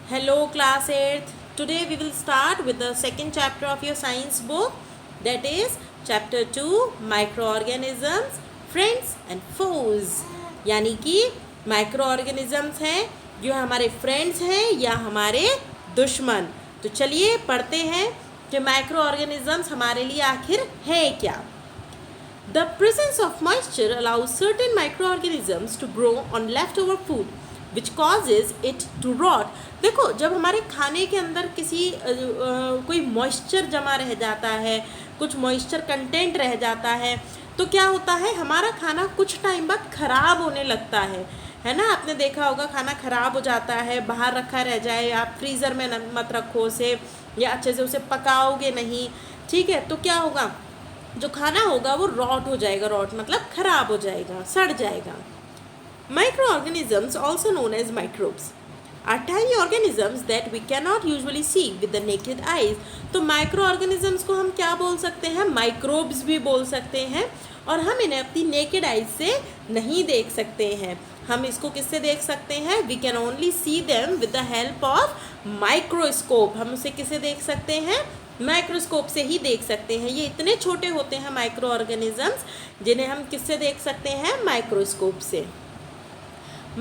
Hello, class 8th. Today we will start with the second chapter of your science book, that is chapter 2 microorganisms, friends and foes. यानी कि micro organisms हैं जो हमारे friends हैं या हमारे दुश्मन. तो चलिए पढ़ते हैं कि माइक्रो ऑर्गेनिजम्स हमारे लिए आखिर है क्या. The presence of moisture allows certain microorganisms to grow on leftover food, which causes it to rot. देखो, जब हमारे खाने के अंदर कोई मॉइस्चर जमा रह जाता है, कुछ मॉइस्चर कंटेंट रह जाता है, तो क्या होता है, हमारा खाना कुछ टाइम बाद ख़राब होने लगता है ना. आपने देखा होगा खाना ख़राब हो जाता है, बाहर रखा रह जाए, आप फ्रीज़र में मत रखो उसे, या अच्छे से उसे पकाओगे नहीं, ठीक है, तो क्या होगा, जो खाना होगा वो रॉट हो जाएगा. रॉट मतलब ख़राब हो जाएगा, सड़ जाएगा. Microorganisms, also known as microbes, are tiny organisms that we cannot usually see with the naked eyes. तो माइक्रो ऑर्गेनिजम्स को हम क्या बोल सकते हैं, माइक्रोब्स भी बोल सकते हैं, और हम इन्हें अपनी नेकेड आइज से नहीं देख सकते हैं. हम इसको किससे देख सकते हैं, we can only see them with the help of microscope. हम उसे किसे देख सकते हैं, माइक्रोस्कोप से ही देख सकते हैं. ये इतने छोटे होते हैं माइक्रो ऑर्गेनिजम्स, जिन्हें हम किससे देख सकते हैं, माइक्रोस्कोप से.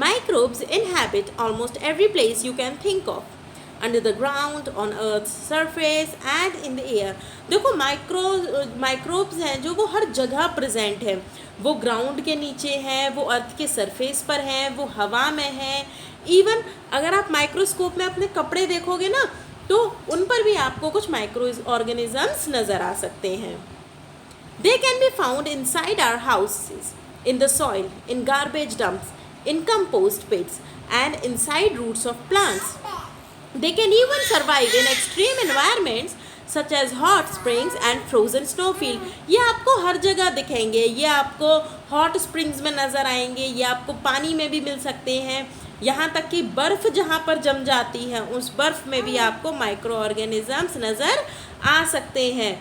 Microbes inhabit almost every place you can think of, under the ground, on Earth's surface and in the air. देखो, माइक्रोब्स हैं जो वो हर जगह प्रेजेंट है. वो ग्राउंड के नीचे हैं, वो अर्थ के सरफेस पर हैं, वो हवा में हैं. इवन अगर आप माइक्रोस्कोप में अपने कपड़े देखोगे ना, तो उन पर भी आपको कुछ माइक्रो ऑर्गेनिजम्स नज़र आ सकते हैं. They can be found inside our houses, in the soil, in garbage dumps, in compost pits and inside roots of plants. They can even survive in extreme environments such as hot springs and frozen snowfield. ये आपको हर जगह दिखेंगे, ये आपको hot springs में नज़र आएंगे, ये आपको पानी में भी मिल सकते हैं, यहाँ तक कि बर्फ़ जहाँ पर जम जाती है उस बर्फ़ में भी आपको माइक्रो ऑर्गेनिजम्स नज़र आ सकते हैं.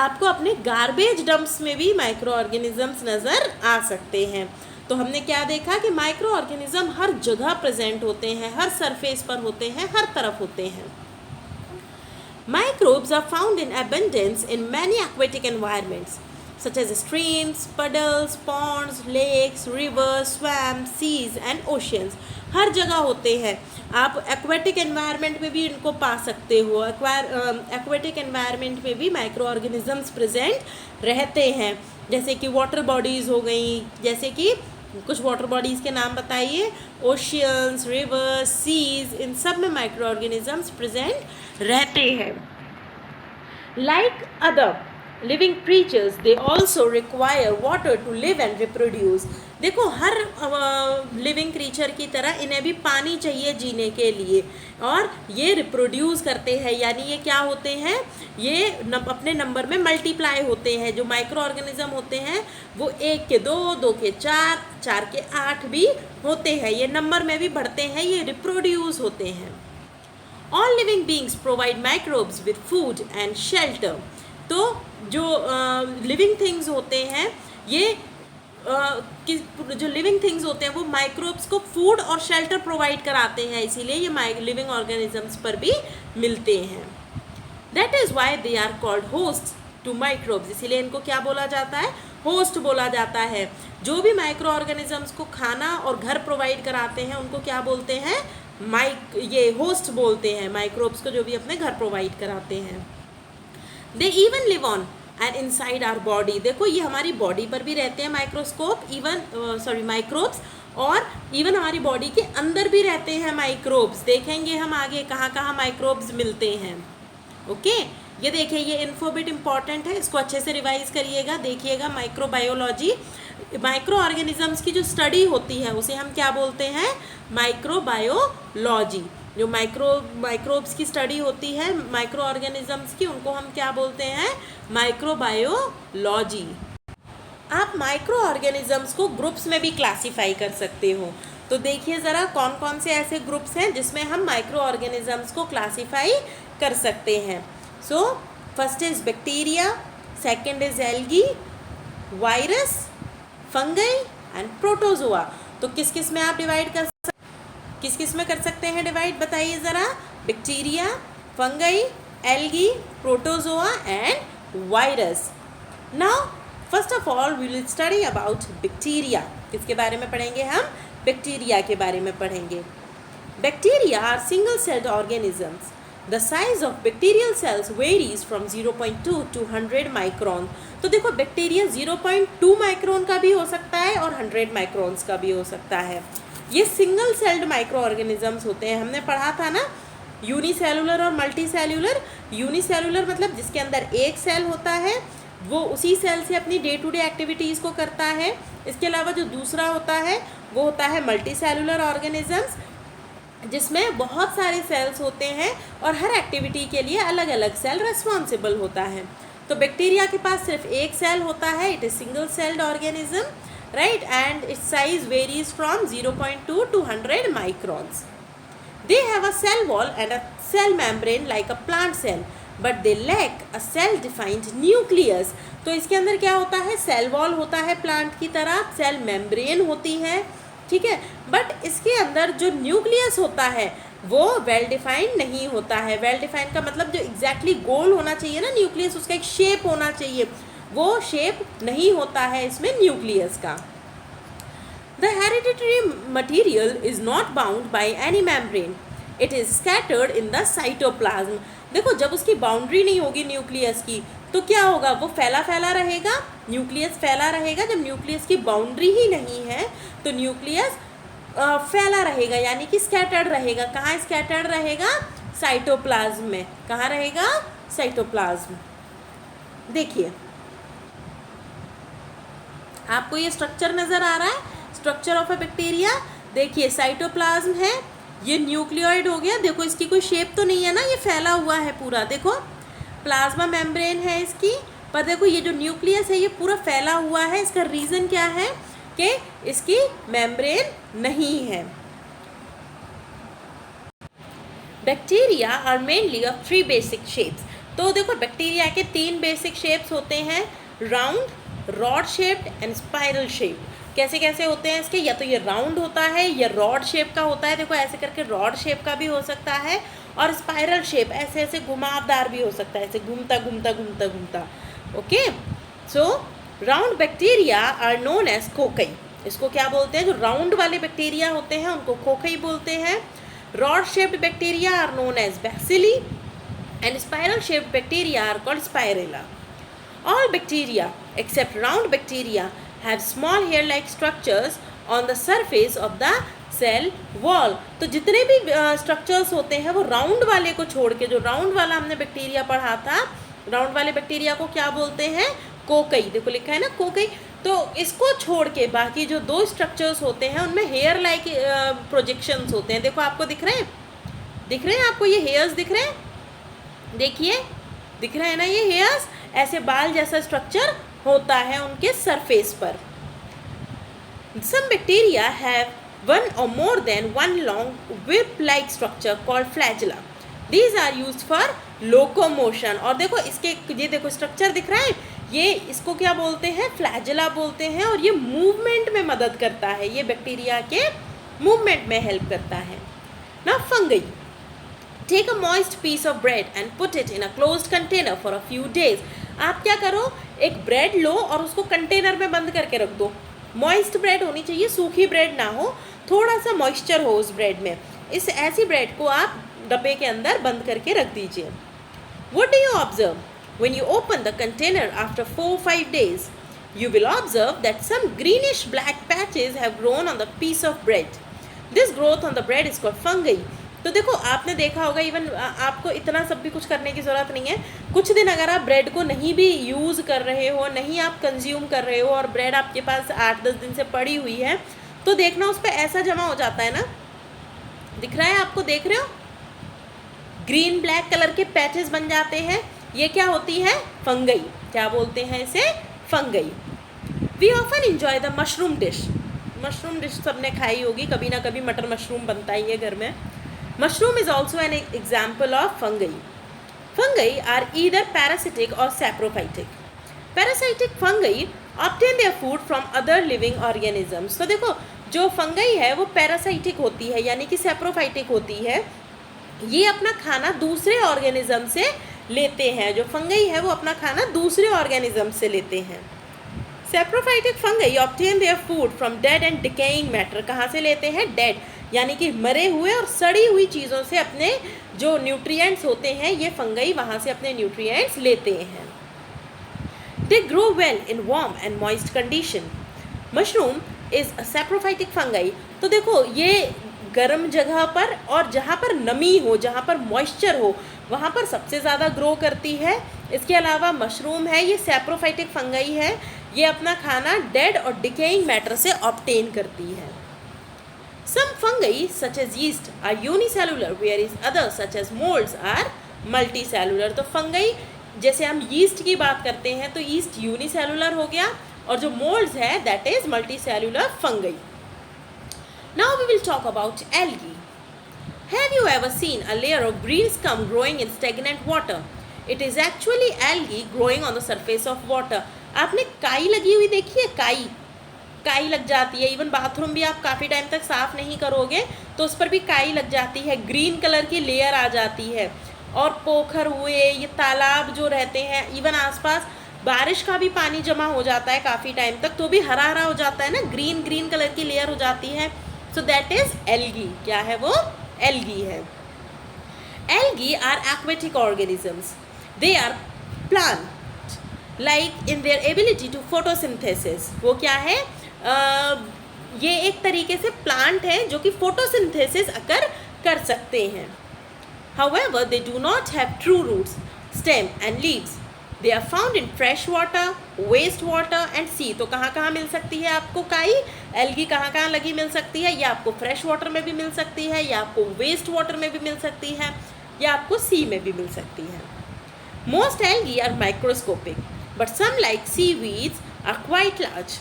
आपको अपने गार्बेज डंप्स में भी माइक्रो ऑर्गेनिजम्स नज़र आ सकते हैं. तो हमने क्या देखा कि माइक्रो ऑर्गेनिज्म हर जगह प्रेजेंट होते हैं, हर सरफेस पर होते हैं, हर तरफ होते हैं. Microbes are found in abundance in many aquatic environments such as streams, puddles, ponds, lakes, rivers, swamps, seas and oceans. हर जगह होते हैं. आप एक्वेटिक एनवायरनमेंट में भी इनको पा सकते हो. एक्वेटिक एनवायरनमेंट में भी माइक्रो ऑर्गेनिजम्स प्रेजेंट रहते हैं, जैसे कि वाटर बॉडीज़ हो गई. जैसे कि कुछ वाटर बॉडीज़ के नाम बताइए, ओशियंस, रिवर्स, सीज, इन सब में माइक्रो ऑर्गेनिजम्स प्रेजेंट रहते हैं. Like other living creatures, they also require water to live and reproduce. देखो, हर लिविंग क्रीचर की तरह इन्हें भी पानी चाहिए जीने के लिए, और ये रिप्रोड्यूस करते हैं. यानी ये क्या होते हैं, ये अपने नंबर में मल्टीप्लाई होते हैं. जो माइक्रो ऑर्गेनिज्म होते हैं वो 1 के 2, 2 के 4, 4 के 8 भी होते हैं. ये नंबर में भी बढ़ते हैं, ये रिप्रोड्यूस होते हैं. All living beings provide microbes with food and shelter. तो जो लिविंग थिंग्स होते हैं, ये जो लिविंग थिंग्स होते हैं वो माइक्रोब्स को फूड और शेल्टर प्रोवाइड कराते हैं, इसीलिए ये लिविंग ऑर्गेनिजम्स पर भी मिलते हैं. That is why they are called host to microbes. इसीलिए इनको क्या बोला जाता है, होस्ट बोला जाता है. जो भी माइक्रो ऑर्गेनिजम्स को खाना और घर प्रोवाइड कराते हैं उनको क्या बोलते हैं, ये होस्ट बोलते हैं. माइक्रोब्स को जो भी अपने घर प्रोवाइड कराते हैं. They even live on and inside our body. देखो, ये हमारी बॉडी पर भी रहते हैं माइक्रोब्स, और इवन हमारी बॉडी के अंदर भी रहते हैं माइक्रोब्स. देखेंगे हम आगे कहाँ कहाँ माइक्रोब्स मिलते हैं. ओके, ये देखिए, ये इन्फो बिट इम्पॉर्टेंट है, इसको अच्छे से रिवाइज करिएगा, देखिएगा. माइक्रोबायोलॉजी, माइक्रो ऑर्गेनिजम्स की जो स्टडी होती है उसे हम क्या बोलते हैं, माइक्रोबायोलॉजी. जो माइक्रोब्स की स्टडी होती है माइक्रो ऑर्गेनिजम्स की, उनको हम क्या बोलते हैं, माइक्रोबायोलॉजी. आप माइक्रो ऑर्गेनिजम्स को ग्रुप्स में भी क्लासीफाई कर सकते हो. तो देखिए ज़रा कौन कौन से ऐसे ग्रुप्स हैं जिसमें हम माइक्रो ऑर्गेनिजम्स को क्लासीफाई कर सकते हैं. So first is bacteria, second is algae, virus, fungi and protozoa. तो किस किस में आप डिवाइड कर सकते हैं, किस किस में कर सकते हैं डिवाइड, बताइए ज़रा। Bacteria, fungi, algae, protozoa and virus. Now first of all we will study about bacteria. किसके बारे में पढ़ेंगे हम? बैक्टीरिया के बारे में पढ़ेंगे। Bacteria are single celled organisms. The size of bacterial cells varies from 0.2 to 100 micron. तो देखो बैक्टीरिया 0.2 माइक्रोन का भी हो सकता है और 100 माइक्रोन्स का भी हो सकता है। ये सिंगल सेल्ड माइक्रो ऑर्गेनिजम्स होते हैं। हमने पढ़ा था ना यूनिसेलुलर और मल्टी सेलुलर। यूनिसेलुलर मतलब जिसके अंदर एक सेल होता है, वो उसी सेल से अपनी डे टू डे एक्टिविटीज़ को करता है। इसके अलावा जो दूसरा होता है वो होता है मल्टी सेलुलर ऑर्गेनिजम्स, जिसमें बहुत सारे सेल्स होते हैं और हर एक्टिविटी के लिए अलग अलग सेल रिस्पॉन्सिबल होता है। तो बैक्टीरिया के पास सिर्फ एक सेल होता है, it is single celled organism, right, and it's size varies from 0.2 to 100 microns. They have a cell wall and a cell membrane like a plant cell, but they lack a cell-defined nucleus. तो इसके अंदर क्या होता है? Cell wall होता है plant की तरह, सेल मेम्ब्रेन होती है, ठीक है, बट इसके अंदर जो न्यूक्लियस होता है वो वेल डिफाइंड नहीं होता है। वेल डिफाइंड का मतलब जो एग्जैक्टली गोल होना चाहिए ना न्यूक्लियस, उसका एक शेप होना चाहिए, वो शेप नहीं होता है इसमें न्यूक्लियस का। The hereditary material is not bound by any membrane. It is scattered in the cytoplasm. देखो जब उसकी बाउंड्री नहीं होगी न्यूक्लियस की तो क्या होगा? वो फैला फैला रहेगा, न्यूक्लियस फैला रहेगा। जब न्यूक्लियस की बाउंड्री ही नहीं है तो न्यूक्लियस फैला रहेगा, यानी कि स्कैटर्ड रहेगा। कहाँ स्कैटर्ड रहेगा? साइटोप्लाज्म में। कहाँ रहेगा? साइटोप्लाज्म। देखिए आपको ये स्ट्रक्चर नज़र आ रहा है, स्ट्रक्चर ऑफ अ बैक्टीरिया। देखिए साइटोप्लाज्म है, ये न्यूक्लियोइड हो गया। देखो इसकी कोई शेप तो नहीं है ना, ये फैला हुआ है पूरा। देखो प्लाज्मा मेम्ब्रेन है इसकी, पर देखो ये जो न्यूक्लियस है ये पूरा फैला हुआ है। इसका रीज़न क्या है कि इसकी मेम्ब्रेन नहीं है। Bacteria are mainly of 3 basic shapes. तो देखो बैक्टीरिया के 3 बेसिक शेप्स होते हैं, round, rod shaped and spiral shape. कैसे कैसे होते हैं इसके? या तो ये राउंड होता है या रॉड शेप का होता है। देखो ऐसे करके रॉड शेप का भी हो सकता है, और स्पाइरल शेप ऐसे ऐसे घुमावदार भी हो सकता है, ऐसे घूमता घूमता घूमता घूमता। Okay, so round bacteria are known as cocci. इसको क्या बोलते हैं? जो राउंड वाले बैक्टीरिया होते हैं उनको कोकई बोलते हैं। Rod shaped bacteria are known as bacilli and spiral shaped bacteria are called spirilla. All bacteria except round bacteria have small hair-like structures on the surface of the cell wall. तो जितने भी structures होते हैं वो round वाले को छोड़ के, जो राउंड वाला हमने बैक्टीरिया पढ़ा था, राउंड वाले बैक्टीरिया को क्या बोलते हैं? कोकई। देखो लिखा है ना कोकई। तो इसको छोड़ के बाकी जो 2 स्ट्रक्चर्स होते हैं उनमें हेयर लाइक प्रोजेक्शंस होते हैं। देखो आपको दिख रहे हैं, दिख रहे हैं आपको ये हेयर्स दिख रहे हैं? देखिए दिख रहा है ना ये हेयर्स, ऐसे बाल जैसा स्ट्रक्चर होता है उनके सरफेस पर। Some bacteria have one or more than one long whip-like structure called flagella. These are used for locomotion. और देखो इसके ये देखो स्ट्रक्चर दिख रहा है, ये इसको क्या बोलते हैं? फ्लैजेला बोलते हैं, और ये मूवमेंट में मदद करता है, ये बैक्टीरिया के मूवमेंट में हेल्प करता है। Now fungi. Take a moist piece of bread and put it in a closed container for a few days. आप क्या करो, एक ब्रेड लो और उसको कंटेनर में बंद करके रख दो। मॉइस्ट ब्रेड होनी चाहिए, सूखी ब्रेड ना हो, थोड़ा सा मॉइस्चर हो उस ब्रेड में। इस ऐसी ब्रेड को आप डब्बे के अंदर बंद करके रख दीजिए। What do you observe? When you open the container after 4-5 days, you will observe that some greenish black patches have grown on the piece of bread. This growth on the bread is called fungi. तो देखो आपने देखा होगा, even आपको इतना सब भी कुछ करने की ज़रूरत नहीं है। कुछ दिन अगर आप ब्रेड को नहीं भी यूज़ कर रहे हो, नहीं आप कंज्यूम कर रहे हो, और ब्रेड आपके पास 8-10 दिन से पड़ी हुई है, तो देखना उस पर ऐसा जमा हो जाता है ना, दिख रहा है आपको? देख रहे हो ग्रीन ब्लैक कलर के पैचेस बन जाते हैं। ये क्या होती है? फंगई। क्या बोलते हैं इसे? Fungi. We often enjoy the mushroom dish. Mushroom dish सबने खाई होगी, कभी ना कभी मटर मशरूम बनता ही है घर में। Mushroom is also an example of fungi. Fungi are either parasitic or saprophytic. Parasitic fungi obtain their food from other living organisms. तो देखो जो फंगई है वो पैरासाइटिक होती है, यानी कि सेप्रोफाइटिक होती है। ये अपना खाना दूसरे ऑर्गेनिज्म से लेते हैं। जो फंगई है वो अपना खाना दूसरे ऑर्गेनिज्म से लेते हैं। Saprophytic fungi obtain their food from dead and decaying matter. कहाँ से लेते हैं? डेड, यानी कि मरे हुए और सड़ी हुई चीज़ों से अपने जो न्यूट्रिएंट्स होते हैं, ये फंगई वहाँ से अपने न्यूट्रिएंट्स लेते हैं। They grow well in warm and moist condition. Mushroom is a saprophytic fungi. तो देखो, ये गर्म जगह पर और जहाँ पर नमी हो, जहाँ पर मॉइस्चर हो, वहाँ पर सबसे ज़्यादा ग्रो करती है। इसके अलावा मशरूम है, ये सेप्रोफाइटिक फंगई है। ये अपना खाना डेड और डिकेइंग मैटर से ऑब्टेन करती है। Some fungi such as yeast are unicellular whereas others such as molds are multicellular। तो फंगई, जैसे हम यीस्ट की बात करते हैं तो यीस्ट यूनिसेलुलर हो गया, और जो मोल्ड्स है that is multicellular fungi. Now we will talk about algae. Have you ever seen a layer of green scum growing in stagnant water? It is actually algae growing on the surface of water. आपने काई लगी हुई देखी है? काई लग जाती है। इवन बाथरूम भी आप काफ़ी टाइम तक साफ़ नहीं करोगे तो उस पर भी काई लग जाती है, ग्रीन कलर की लेयर आ जाती है। और पोखर हुए, ये तालाब जो रहते हैं, इवन आसपास बारिश का भी पानी जमा हो जाता है काफ़ी टाइम तक, तो भी हरा हरा हो जाता है ना, ग्रीन ग्रीन कलर की लेयर हो जाती है। So that is algae. क्या है वो? एल्गी है। Algae are aquatic organisms. They are plant like in their ability to photosynthesis. वो क्या है? ये एक तरीके से प्लांट है जो कि फोटोसिंथेसिस कर सकते हैं। However, they do not have true roots, stem and leaves. They are found in fresh water, waste water and sea. तो कहाँ कहाँ मिल सकती है आपको काई? एल्गी कहाँ कहाँ लगी मिल सकती है? या आपको फ्रेश वाटर में भी मिल सकती है, या आपको वेस्ट वाटर में भी मिल सकती है, या आपको सी में भी मिल सकती है। Most algae are microscopic, but some like seaweeds are quite large.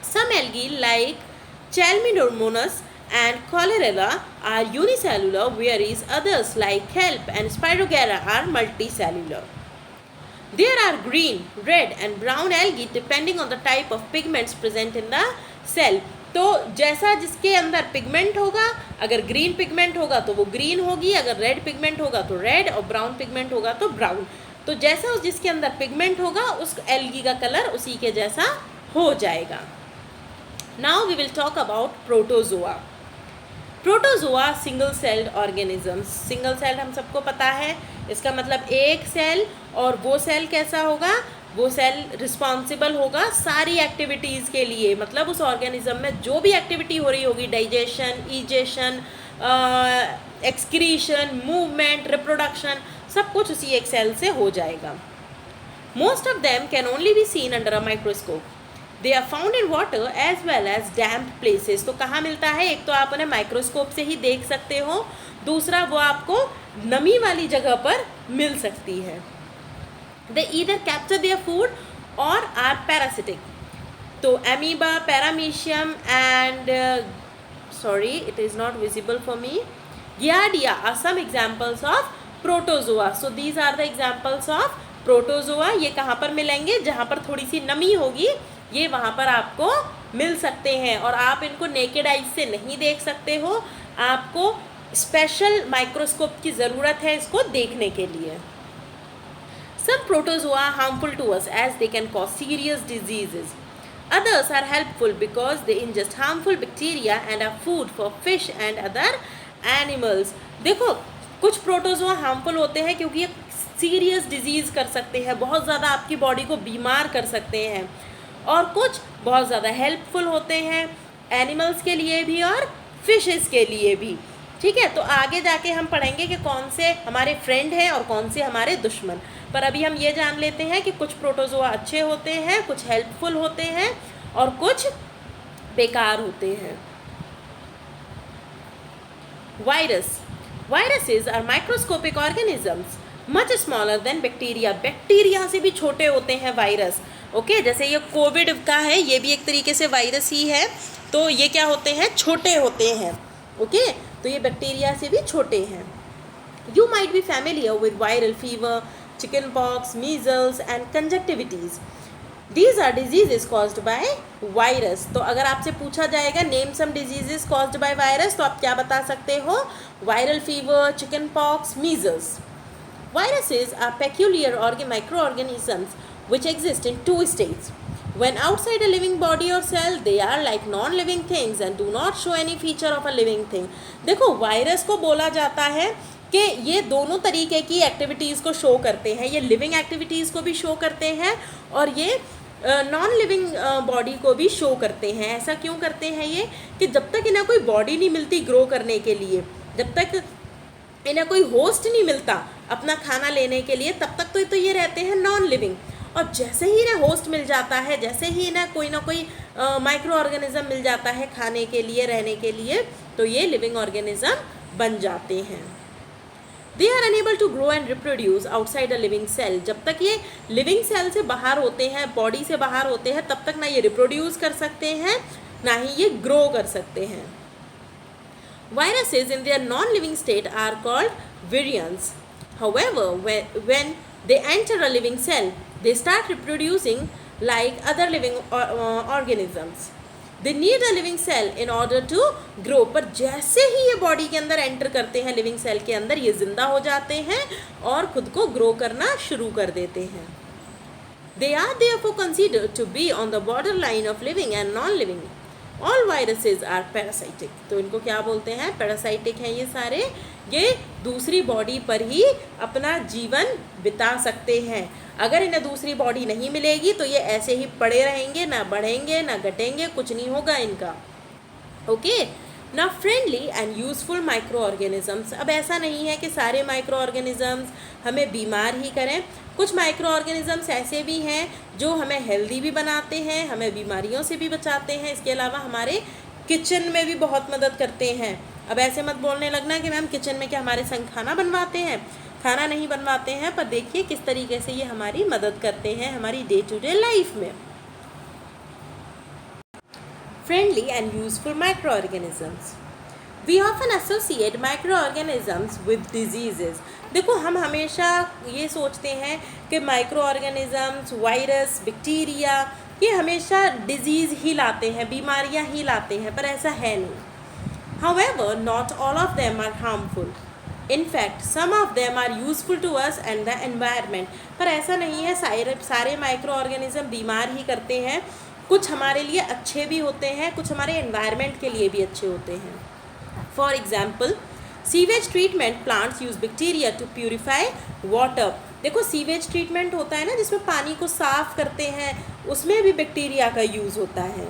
Some algae like Chalminomonas and Coleorella are unicellular, whereas others like kelp and Spirogyra are multicellular. There are green, red and brown algae depending on the type of pigments present in the cell. तो जैसा जिसके अंदर pigment होगा, अगर green pigment होगा तो वो green होगी, अगर रेड पिगमेंट होगा तो रेड, और ब्राउन पिगमेंट होगा तो ब्राउन। तो जैसा जिसके अंदर पिगमेंट होगा उस एल्गी का कलर उसी के जैसा हो जाएगा। Now we will talk about protozoa. Protozoa single celled organisms. Single celled हम सबको पता है, इसका मतलब एक सेल, और वो सेल कैसा होगा? वो सेल रिस्पॉन्सिबल होगा सारी एक्टिविटीज़ के लिए। मतलब उस ऑर्गेनिज्म में जो भी एक्टिविटी हो रही होगी, digestion, ingestion, excretion, movement, reproduction, सब कुछ उसी एक सेल से हो जाएगा। Most of them can only be seen under a microscope. They are found in water as well as damp places. तो कहाँ मिलता है? एक तो आप उन्हें माइक्रोस्कोप से ही देख सकते हो, दूसरा वो आपको नमी वाली जगह पर मिल सकती है। दे ईदर कैप्चर देयर फूड और आर पैरासिटिक। तो amoeba, paramecium and sorry, it is not visible for me, Giardia are some examples of protozoa. So these are the examples of protozoa. ये कहाँ पर मिलेंगे? जहाँ पर थोड़ी सी नमी होगी, ये वहाँ पर आपको मिल सकते हैं, और आप इनको नेकेड आइज से नहीं देख सकते हो, आपको स्पेशल माइक्रोस्कोप की ज़रूरत है इसको देखने के लिए। Some protozoa are harmful to us as they can cause serious diseases. Others are helpful because they ingest harmful bacteria and are food for fish and other animals. देखो, कुछ प्रोटोजोआ हार्मफुल होते हैं क्योंकि ये सीरियस डिजीज़ कर सकते हैं, बहुत ज़्यादा आपकी बॉडी को बीमार कर सकते हैं, और कुछ बहुत ज़्यादा हेल्पफुल होते हैं एनिमल्स के लिए भी और फिशेस के लिए भी। ठीक है, तो आगे जाके हम पढ़ेंगे कि कौन से हमारे फ्रेंड हैं और कौन से हमारे दुश्मन। पर अभी हम ये जान लेते हैं कि कुछ प्रोटोजोआ अच्छे होते हैं, कुछ हेल्पफुल होते हैं और कुछ बेकार होते हैं। Viruses are microscopic organisms much smaller than bacteria. Bacteria से भी छोटे होते हैं वायरस। ओके, जैसे ये कोविड का है, ये भी एक तरीके से वायरस ही है, तो ये क्या होते हैं? छोटे होते हैं। ओके, तो ये बैक्टीरिया से भी छोटे हैं। You might be familiar with viral fever, chicken pox, measles and conjunctivitis. These are diseases caused by virus. तो अगर आपसे पूछा जाएगा name some diseases caused by virus, तो आप क्या बता सकते हो? Viral fever, chicken pox, measles. Viruses are peculiar microorganisms which exist in two states. When outside a living body or cell, they are like non-living things and do not show any feature of a living thing. देखो virus को बोला जाता है कि ये दोनों तरीके की एक्टिविटीज़ को शो करते हैं, ये लिविंग एक्टिविटीज़ को भी शो करते हैं और ये नॉन लिविंग बॉडी को भी शो करते हैं. ऐसा क्यों करते हैं ये कि जब तक इन्हें कोई बॉडी नहीं मिलती ग्रो करने के लिए, जब तक इन्हें कोई होस्ट नहीं मिलता अपना खाना लेने के लिए, तब तक तो ये रहते हैं नॉन लिविंग. और जैसे ही इन्हें होस्ट मिल जाता है, जैसे ही इन्हें कोई ना कोई माइक्रो ऑर्गेनिज्म मिल जाता है खाने के लिए, रहने के लिए, तो ये लिविंग ऑर्गेनिज्म बन जाते हैं. They are unable to grow and reproduce outside a living cell. जब तक ये लिविंग सेल से बाहर होते हैं, बॉडी से बाहर होते हैं, तब तक ना ये रिप्रोड्यूस कर सकते हैं, ना ही ये ग्रो कर सकते हैं. Viruses in their non-living state are called virions. However, when they enter a living cell, they start reproducing like other living organisms. They need a living cell in order to grow. पर जैसे ही ये body के अंदर enter करते हैं, living cell के अंदर, ये जिंदा हो जाते हैं और खुद को ग्रो करना शुरू कर देते हैं. They are therefore considered to be on the borderline of living and non-living. All viruses are parasitic. तो इनको क्या बोलते हैं? पैरासाइटिक हैं ये सारे. ये दूसरी बॉडी पर ही अपना जीवन बिता सकते हैं. अगर इन्हें दूसरी बॉडी नहीं मिलेगी तो ये ऐसे ही पड़े रहेंगे, ना बढ़ेंगे ना घटेंगे, कुछ नहीं होगा इनका. ओके. ना friendly and useful micro organisms. अब ऐसा नहीं है कि सारे माइक्रो ऑर्गेनिजम्स हमें बीमार ही करें. कुछ माइक्रो ऑर्गेनिजम्स ऐसे भी हैं जो हमें हेल्दी भी बनाते हैं, हमें बीमारियों से भी बचाते हैं. इसके अलावा हमारे किचन में भी बहुत मदद करते हैं. अब ऐसे मत बोलने लगना कि मैम किचन में क्या हमारे संग खाना बनवाते हैं. खाना नहीं बनवाते हैं, पर देखिए किस तरीके से ये हमारी मदद करते हैं हमारी डे टू डे लाइफ में. Friendly and useful microorganisms. We often associate microorganisms with diseases. देखो हम हमेशा ये सोचते हैं कि माइक्रो ऑर्गेनिजम्स, वायरस, बैक्टीरिया, ये हमेशा डिजीज़ ही लाते हैं, बीमारियां ही लाते हैं, पर ऐसा है नहीं. However, not all of them are harmful. In fact, some of them are useful to us and the environment. पर ऐसा नहीं है सारे माइक्रो ऑर्गेनिज्म बीमार ही करते हैं. कुछ हमारे लिए अच्छे भी होते हैं, कुछ हमारे एनवायरनमेंट के लिए भी अच्छे होते हैं. For example, sewage treatment plants use bacteria to purify water. देखो सीवेज ट्रीटमेंट होता है ना, जिसमें पानी को साफ करते हैं, उसमें भी बैक्टीरिया का यूज़ होता है.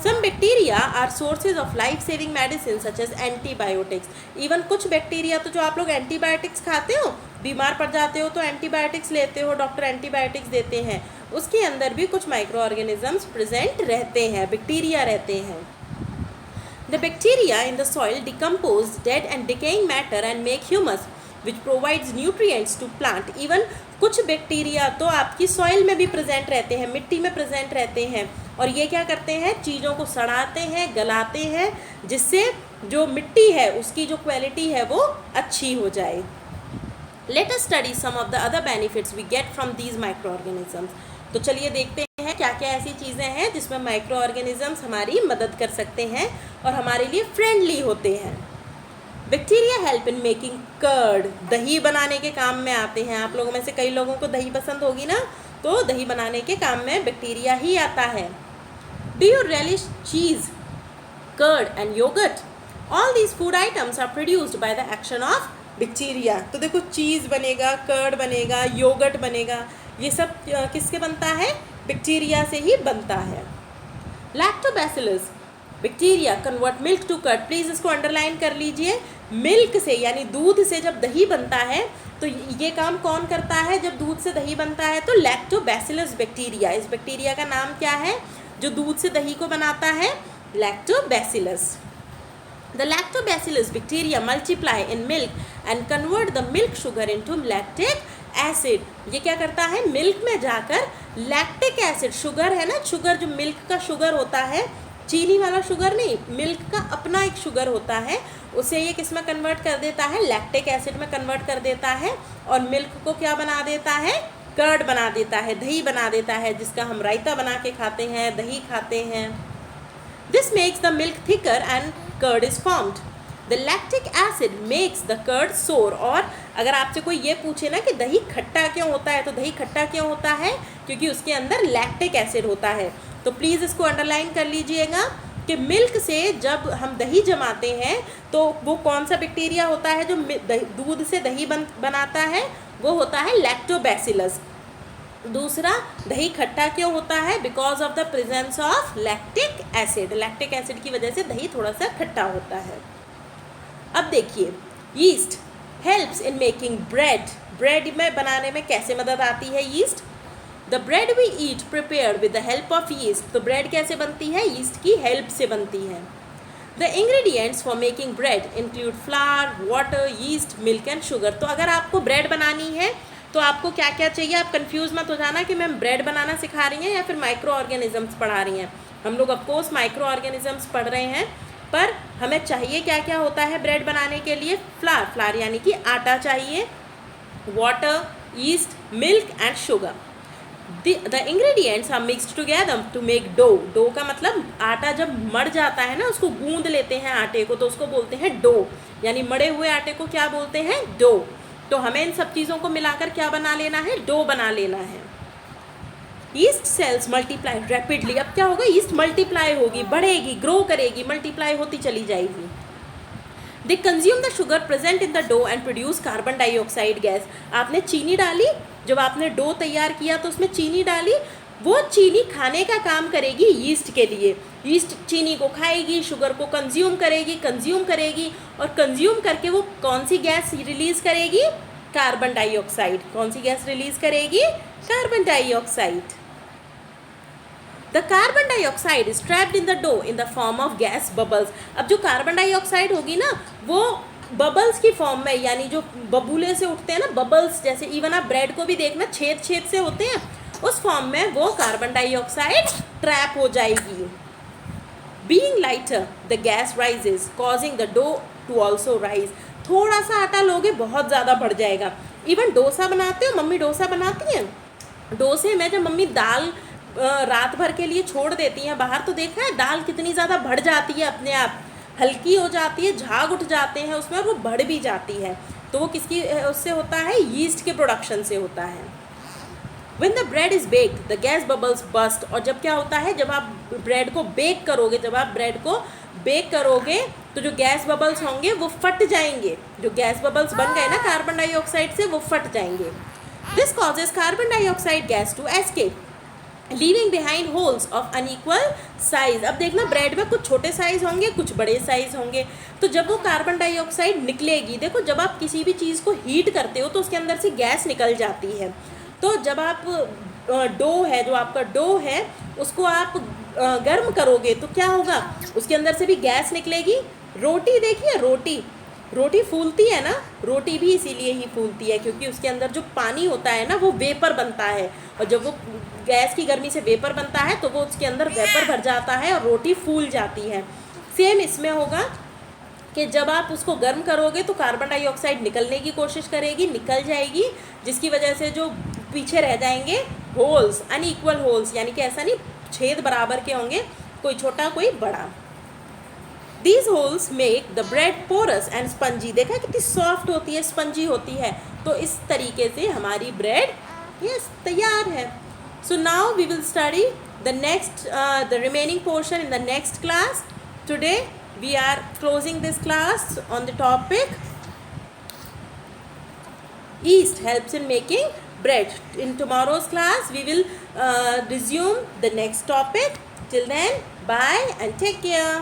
Some bacteria are sources of life-saving medicines such as antibiotics. Even कुछ बैक्टीरिया तो जो आप लोग एंटीबायोटिक्स खाते हो, बीमार पड़ जाते हो तो एंटीबायोटिक्स लेते हो, डॉक्टर एंटीबायोटिक्स देते हैं, उसके अंदर भी कुछ माइक्रो ऑर्गेनिजम्स प्रेजेंट रहते हैं, बैक्टीरिया रहते हैं. The bacteria in the soil decompose dead and decaying matter and make humus, which provides nutrients to plant. Even कुछ बैक्टीरिया तो आपकी सॉइल में भी प्रेजेंट रहते हैं, मिट्टी में प्रेजेंट रहते हैं, और ये क्या करते हैं? चीज़ों को सड़ाते हैं, गलाते हैं, जिससे जो मिट्टी है उसकी जो क्वालिटी है वो अच्छी हो जाए. Let us study some of the other benefits we get from these microorganisms. तो चलिए देखते हैं क्या क्या ऐसी चीज़ें हैं जिसमें माइक्रो ऑर्गेनिजम्स हमारी मदद कर सकते हैं और हमारे लिए फ्रेंडली होते हैं. Bacteria help in making curd. दही बनाने के काम में आते हैं. आप लोगों में से कई लोगों को दही पसंद होगी ना, तो दही बनाने के काम में बैक्टीरिया ही आता है. Do you relish cheese, curd and yogurt? All these food items are produced by the action of bacteria. तो देखो चीज़ बनेगा, कर्ड बनेगा, योगर्ट बनेगा, ये सब किसके बनता है? बैक्टीरिया से ही बनता है. Lactobacillus bacteria convert milk to curd. Please इसको अंडरलाइन कर लीजिए. मिल्क से यानी दूध से जब दही बनता है तो ये काम कौन करता है? जब दूध से दही बनता है तो लैक्टोबैसिलस बैक्टीरिया. इस बैक्टीरिया का नाम क्या है जो दूध से दही को बनाता है? Lactobacillus. The lactobacillus bacteria multiply in milk and convert the milk sugar into lactic acid. ये क्या करता है? मिल्क में जाकर लैक्टिक एसिड, शुगर है ना, शुगर जो मिल्क का शुगर होता है, चीनी वाला शुगर नहीं, मिल्क का अपना एक शुगर होता है, उसे ये किस में कन्वर्ट कर देता है? लैक्टिक एसिड में कन्वर्ट कर देता है, और मिल्क को क्या बना देता है? कर्ड बना देता है, दही बना देता है, जिसका हम रायता बना के खाते हैं, दही खाते हैं। This makes the milk thicker and curd is formed. The lactic acid makes the curd sour. और अगर आपसे कोई ये पूछे ना कि दही खट्टा क्यों होता है, तो दही खट्टा क्यों होता है, क्योंकि उसके अंदर लैक्टिक एसिड होता है। तो प्लीज़ इसको अंडरलाइन कर लीजिएगा कि मिल्क से जब हम दही जमाते हैं तो वो कौन सा बैक्टीरिया होता है जो दूध से दही बनाता है, वो होता है लैक्टोबैसिलस। दूसरा, दही खट्टा क्यों होता है, because of the presence of lactic acid. Lactic acid की वजह से दही थोड़ा सा खट्टा होता है। अब देखिए, yeast helps in making bread. Bread में बनाने में कैसे मदद आती है yeast? The bread we eat prepared with the help of yeast. तो ब्रेड कैसे बनती है? यीस्ट की हेल्प से बनती है। The ingredients for making bread include flour, water, yeast, milk and sugar. तो अगर आपको ब्रेड बनानी है तो आपको क्या क्या चाहिए? आप कंफ्यूज मत हो जाना कि मैम ब्रेड बनाना सिखा रही हैं या फिर माइक्रो ऑर्गेनिजम्स पढ़ा रही हैं। हम लोग ऑफकोर्स माइक्रो ऑर्गेनिजम्स पढ़ रहे हैं, पर हमें चाहिए क्या क्या होता है ब्रेड बनाने के लिए? फ्लावर यानी कि आटा चाहिए, water, yeast, milk and sugar. The ingredients are mixed together to make dough. Dough का मतलब आटा जब मर जाता है ना, उसको गूंद लेते हैं आटे को, तो उसको बोलते हैं डो। यानी मरे हुए आटे को क्या बोलते हैं? डो। तो हमें इन सब चीज़ों को मिलाकर क्या बना लेना है? डो बना लेना है। East sales multiply rapidly. अब क्या होगा? ईस्ट मल्टीप्लाई होगी, बढ़ेगी, ग्रो करेगी, मल्टीप्लाई होती चली जाएगी। They consume the sugar present in the dough and produce carbon dioxide gas. आपने चीनी डाली, जब आपने डो तैयार किया तो उसमें चीनी डाली, वो चीनी खाने का काम करेगी यीस्ट के लिए। यीस्ट चीनी को खाएगी, शुगर को कंज्यूम करेगी और कंज्यूम करके वो कौन सी गैस रिलीज़ करेगी? Carbon dioxide. कौन सी गैस रिलीज़ करेगी? Carbon dioxide. The carbon dioxide is trapped in the dough in the form of gas bubbles. अब जो कार्बन डाइऑक्साइड होगी ना, वो बबल्स की फॉर्म में, यानी जो बबूले से उठते हैं ना, बबल्स जैसे, इवन आप ब्रेड को भी देखना छेद छेद से होते हैं, उस फॉर्म में वो कार्बन डाइऑक्साइड ट्रैप हो जाएगी। Being lighter the gas rises causing the dough to also rise. थोड़ा सा आटा लोगे बहुत ज़्यादा बढ़ जाएगा। इवन डोसा बनाते हो, मम्मी डोसा बनाती हैं, डोसे में जब मम्मी दाल रात भर के लिए छोड़ देती हैं बाहर, तो देखा है दाल कितनी ज़्यादा बढ़ जाती है, अपने आप हल्की हो जाती है, झाग उठ जाते हैं उसमें और वो बढ़ भी जाती है। तो वो किसकी उससे होता है? यीस्ट के प्रोडक्शन से होता है। When the bread is baked, the gas bubbles burst। और जब क्या होता है? जब आप ब्रेड को बेक करोगे, जब आप ब्रेड को बेक करोगे तो जो गैस बबल्स होंगे वो फट जाएंगे। जो गैस बबल्स बन गए ना कार्बन डाइऑक्साइड से, वो फट जाएंगे। This causes carbon dioxide gas to escape, leaving behind holes of unequal size. अब देखना, ब्रेड में कुछ छोटे साइज होंगे, कुछ बड़े साइज होंगे। तो जब वो कार्बन डाइऑक्साइड निकलेगी, देखो जब आप किसी भी चीज़ को हीट करते हो तो उसके अंदर से गैस निकल जाती है। तो जब आप डो है, जो आपका डो है, उसको आप गर्म करोगे तो क्या होगा? उसके अंदर से भी गैस निकलेगी। रोटी देखिए, रोटी फूलती है ना, रोटी भी इसीलिए ही फूलती है क्योंकि उसके अंदर जो पानी होता है ना, वो वेपर बनता है, और जब वो गैस की गर्मी से वेपर बनता है तो वो उसके अंदर वेपर भर जाता है और रोटी फूल जाती है। सेम इसमें होगा कि जब आप उसको गर्म करोगे तो कार्बन डाइऑक्साइड निकलने की कोशिश करेगी, निकल जाएगी, जिसकी वजह से जो पीछे रह जाएंगे होल्स, अनइक्वल होल्स, यानी कि ऐसा नहीं छेद बराबर के होंगे, कोई छोटा कोई बड़ा। These holes make the bread porous and spongy। देखा कितनी सॉफ्ट होती है, स्पंजी होती है। तो इस तरीके से हमारी ब्रेड यस तैयार है। So now we will study the remaining portion in the next class. Today we are closing this class on the topic yeast helps in making bread. In tomorrow's class we will resume the next topic. Till then, bye and take care.